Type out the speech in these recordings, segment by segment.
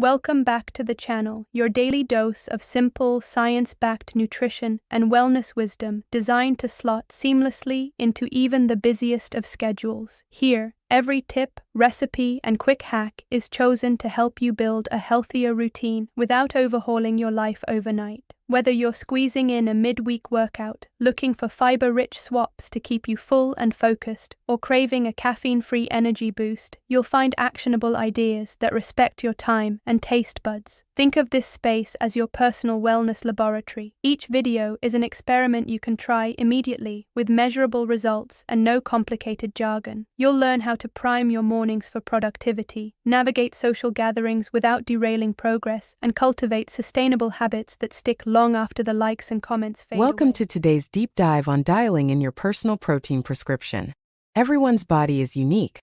Welcome back to the channel, your daily dose of simple, science-backed nutrition and wellness wisdom designed to slot seamlessly into even the busiest of schedules. Here, every tip, recipe, and quick hack is chosen to help you build a healthier routine without overhauling your life overnight. Whether you're squeezing in a midweek workout, looking for fiber-rich swaps to keep you full and focused, or craving a caffeine-free energy boost, you'll find actionable ideas that respect your time and taste buds. Think of this space as your personal wellness laboratory. Each video is an experiment you can try immediately, with measurable results and no complicated jargon. You'll learn how to prime your mornings for productivity, navigate social gatherings without derailing progress, and cultivate sustainable habits that stick long after the likes and comments fade Welcome away. to today's deep dive on dialing in your personal protein prescription. Everyone's body is unique.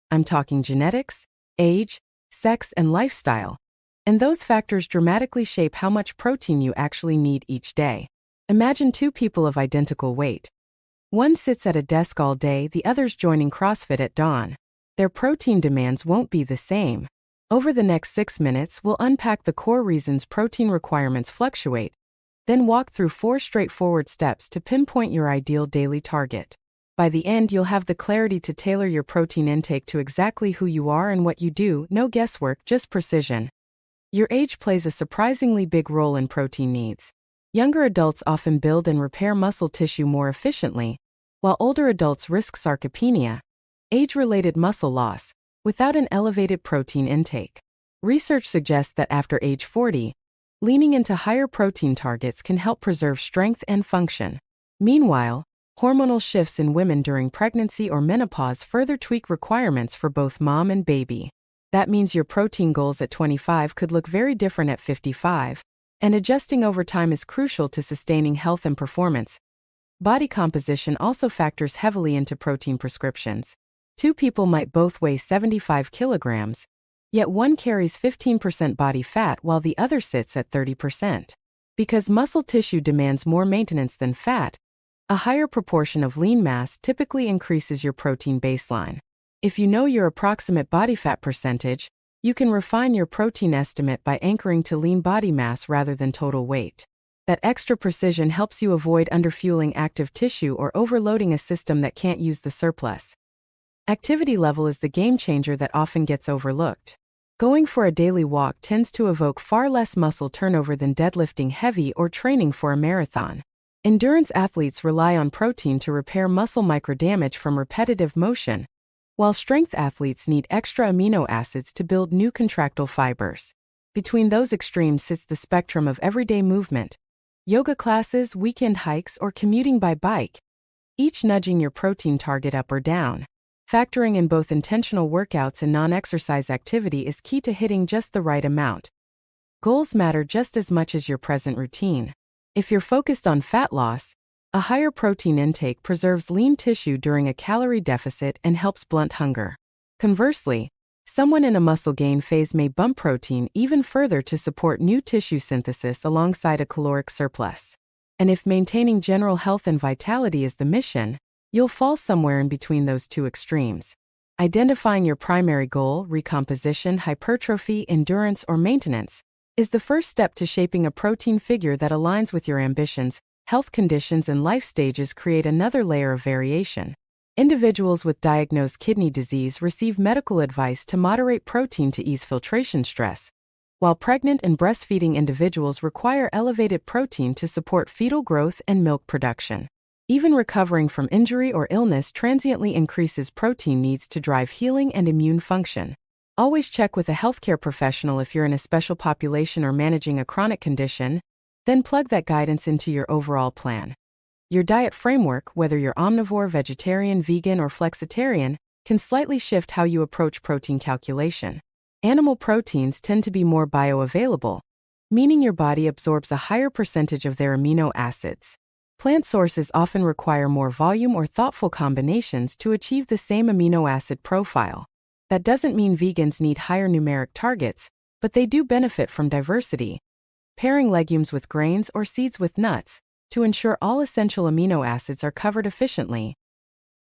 I'm talking genetics, age, sex, and lifestyle. And those factors dramatically shape how much protein you actually need each day. Imagine two people of identical weight. One sits at a desk all day, the other's joining CrossFit at dawn. Their protein demands won't be the same. Over the next 6 minutes, we'll unpack the core reasons protein requirements fluctuate, then walk through 4 straightforward steps to pinpoint your ideal daily target. By the end, you'll have the clarity to tailor your protein intake to exactly who you are and what you do, no guesswork, just precision. Your age plays a surprisingly big role in protein needs. Younger adults often build and repair muscle tissue more efficiently, while older adults risk sarcopenia, age-related muscle loss, without an elevated protein intake. Research suggests that after age 40, leaning into higher protein targets can help preserve strength and function. Meanwhile, hormonal shifts in women during pregnancy or menopause further tweak requirements for both mom and baby. That means your protein goals at 25 could look very different at 55, and adjusting over time is crucial to sustaining health and performance. Body composition also factors heavily into protein prescriptions. Two people might both weigh 75 kilograms, yet one carries 15% body fat while the other sits at 30%. Because muscle tissue demands more maintenance than fat, a higher proportion of lean mass typically increases your protein baseline. If you know your approximate body fat percentage, you can refine your protein estimate by anchoring to lean body mass rather than total weight. That extra precision helps you avoid underfueling active tissue or overloading a system that can't use the surplus. Activity level is the game changer that often gets overlooked. Going for a daily walk tends to evoke far less muscle turnover than deadlifting heavy or training for a marathon. Endurance athletes rely on protein to repair muscle microdamage from repetitive motion, while strength athletes need extra amino acids to build new contractile fibers. Between those extremes sits the spectrum of everyday movement: yoga classes, weekend hikes, or commuting by bike, each nudging your protein target up or down. Factoring in both intentional workouts and non-exercise activity is key to hitting just the right amount. Goals matter just as much as your present routine. If you're focused on fat loss, a higher protein intake preserves lean tissue during a calorie deficit and helps blunt hunger. Conversely, someone in a muscle gain phase may bump protein even further to support new tissue synthesis alongside a caloric surplus. And if maintaining general health and vitality is the mission, you'll fall somewhere in between those two extremes. Identifying your primary goal, recomposition, hypertrophy, endurance, or maintenance, is the first step to shaping a protein figure that aligns with your ambitions. Health conditions and life stages create another layer of variation. Individuals with diagnosed kidney disease receive medical advice to moderate protein to ease filtration stress, while pregnant and breastfeeding individuals require elevated protein to support fetal growth and milk production. Even recovering from injury or illness transiently increases protein needs to drive healing and immune function. Always check with a healthcare professional if you're in a special population or managing a chronic condition, then plug that guidance into your overall plan. Your diet framework, whether you're omnivore, vegetarian, vegan, or flexitarian, can slightly shift how you approach protein calculation. Animal proteins tend to be more bioavailable, meaning your body absorbs a higher percentage of their amino acids. Plant sources often require more volume or thoughtful combinations to achieve the same amino acid profile. That doesn't mean vegans need higher numeric targets, but they do benefit from diversity. Pairing legumes with grains or seeds with nuts to ensure all essential amino acids are covered efficiently.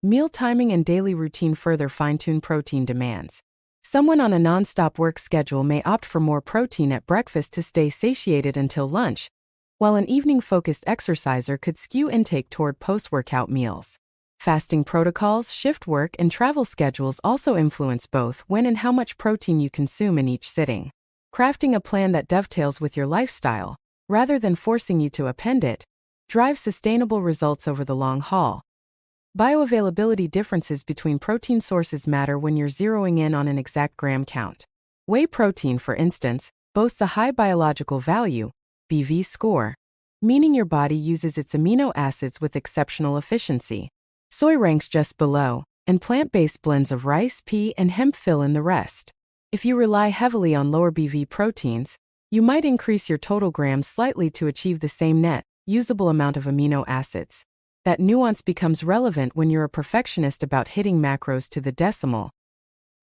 Meal timing and daily routine further fine-tune protein demands. Someone on a non-stop work schedule may opt for more protein at breakfast to stay satiated until lunch, while an evening-focused exerciser could skew intake toward post-workout meals. Fasting protocols, shift work, and travel schedules also influence both when and how much protein you consume in each sitting. Crafting a plan that dovetails with your lifestyle, rather than forcing you to append it, drives sustainable results over the long haul. Bioavailability differences between protein sources matter when you're zeroing in on an exact gram count. Whey protein, for instance, boasts a high biological value, BV score, meaning your body uses its amino acids with exceptional efficiency. Soy ranks just below, and plant-based blends of rice, pea, and hemp fill in the rest. If you rely heavily on lower BV proteins, you might increase your total grams slightly to achieve the same net, usable amount of amino acids. That nuance becomes relevant when you're a perfectionist about hitting macros to the decimal.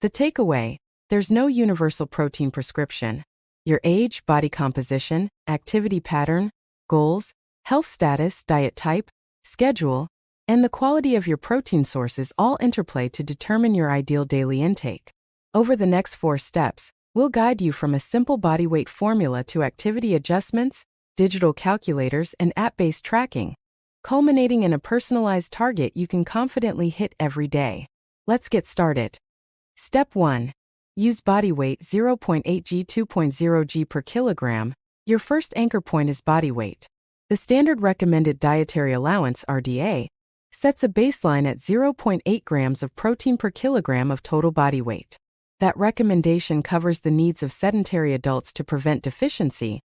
The takeaway: there's no universal protein prescription. Your age, body composition, activity pattern, goals, health status, diet type, schedule, and the quality of your protein sources all interplay to determine your ideal daily intake. Over the next 4 steps, we'll guide you from a simple body weight formula to activity adjustments, digital calculators, and app-based tracking, culminating in a personalized target you can confidently hit every day. Let's get started. Step 1. Use body weight 0.8 g 2.0 g per kilogram. Your first anchor point is body weight. The standard recommended dietary allowance (RDA) sets a baseline at 0.8 grams of protein per kilogram of total body weight. That recommendation covers the needs of sedentary adults to prevent deficiency,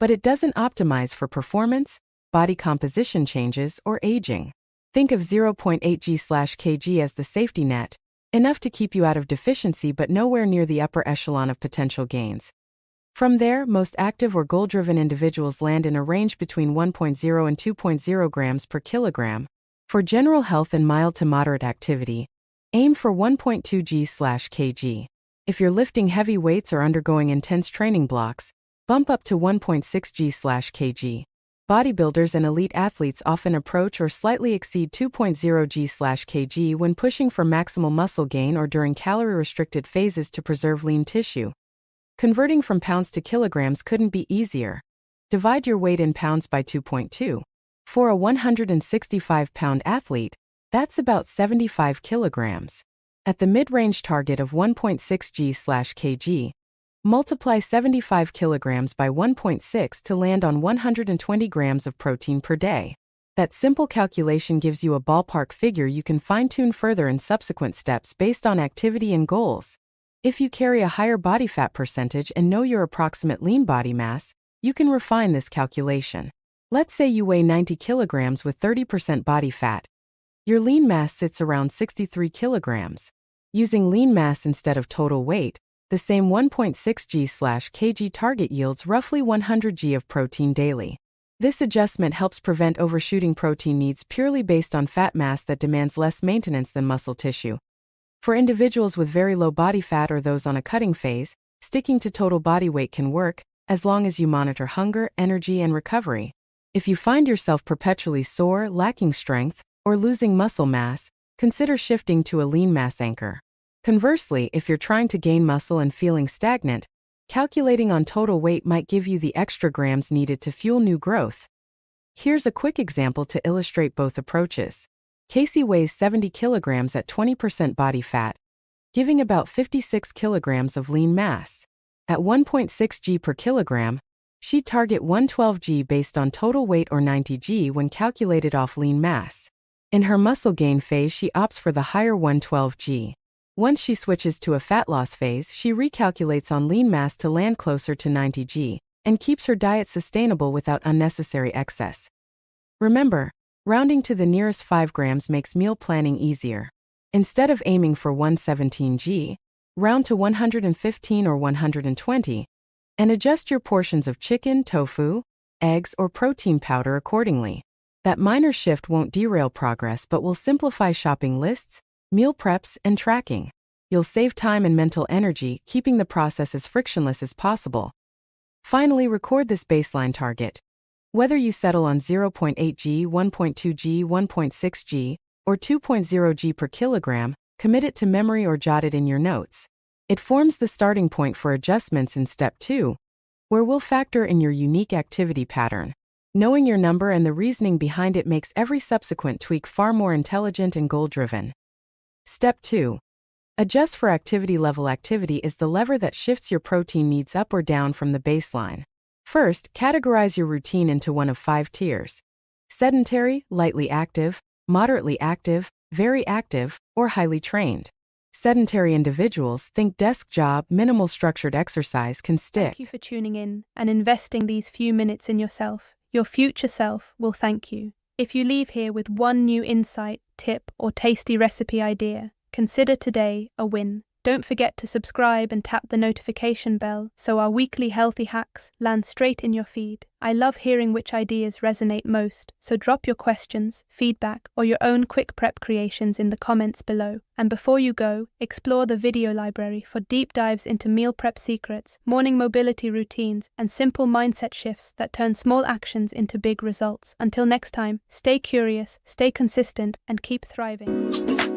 but it doesn't optimize for performance, body composition changes, or aging. Think of 0.8 g/kg as the safety net, enough to keep you out of deficiency but nowhere near the upper echelon of potential gains. From there, most active or goal-driven individuals land in a range between 1.0 and 2.0 grams per kilogram. For general health and mild to moderate activity, aim for 1.2 g/kg. If you're lifting heavy weights or undergoing intense training blocks, bump up to 1.6 g/kg. Bodybuilders and elite athletes often approach or slightly exceed 2.0 g/kg when pushing for maximal muscle gain or during calorie-restricted phases to preserve lean tissue. Converting from pounds to kilograms couldn't be easier. Divide your weight in pounds by 2.2. For a 165-pound athlete, that's about 75 kilograms. At the mid-range target of 1.6 g/kg, multiply 75 kilograms by 1.6 to land on 120 grams of protein per day. That simple calculation gives you a ballpark figure you can fine-tune further in subsequent steps based on activity and goals. If you carry a higher body fat percentage and know your approximate lean body mass, you can refine this calculation. Let's say you weigh 90 kilograms with 30% body fat. Your lean mass sits around 63 kilograms. Using lean mass instead of total weight, the same 1.6 g/kg target yields roughly 100 g of protein daily. This adjustment helps prevent overshooting protein needs purely based on fat mass that demands less maintenance than muscle tissue. For individuals with very low body fat or those on a cutting phase, sticking to total body weight can work, as long as you monitor hunger, energy, and recovery. If you find yourself perpetually sore, lacking strength, or losing muscle mass, consider shifting to a lean mass anchor. Conversely, if you're trying to gain muscle and feeling stagnant, calculating on total weight might give you the extra grams needed to fuel new growth. Here's a quick example to illustrate both approaches. Casey weighs 70 kilograms at 20% body fat, giving about 56 kilograms of lean mass. At 1.6 g per kilogram, she'd target 112 g based on total weight or 90 g when calculated off lean mass. In her muscle gain phase, she opts for the higher 112 g. Once she switches to a fat loss phase, she recalculates on lean mass to land closer to 90 g, and keeps her diet sustainable without unnecessary excess. Remember, rounding to the nearest 5 grams makes meal planning easier. Instead of aiming for 117 g, round to 115 or 120, and adjust your portions of chicken, tofu, eggs, or protein powder accordingly. That minor shift won't derail progress but will simplify shopping lists, meal preps, and tracking. You'll save time and mental energy, keeping the process as frictionless as possible. Finally, record this baseline target. Whether you settle on 0.8 g, 1.2 g, 1.6 g, or 2.0 g per kilogram, commit it to memory or jot it in your notes. It forms the starting point for adjustments in step 2, where we'll factor in your unique activity pattern. Knowing your number and the reasoning behind it makes every subsequent tweak far more intelligent and goal-driven. Step 2. Adjust for activity level. Activity is the lever that shifts your protein needs up or down from the baseline. First, categorize your routine into one of 5 tiers: sedentary, lightly active, moderately active, very active, or highly trained. Sedentary individuals, think desk job, minimal structured exercise, can stick. Thank you for tuning in and investing these few minutes in yourself. Your future self will thank you. If you leave here with one new insight, tip, or tasty recipe idea, consider today a win. Don't forget to subscribe and tap the notification bell so our weekly healthy hacks land straight in your feed. I love hearing which ideas resonate most, so drop your questions, feedback, or your own quick prep creations in the comments below. And before you go, explore the video library for deep dives into meal prep secrets, morning mobility routines, and simple mindset shifts that turn small actions into big results. Until next time, stay curious, stay consistent, and keep thriving.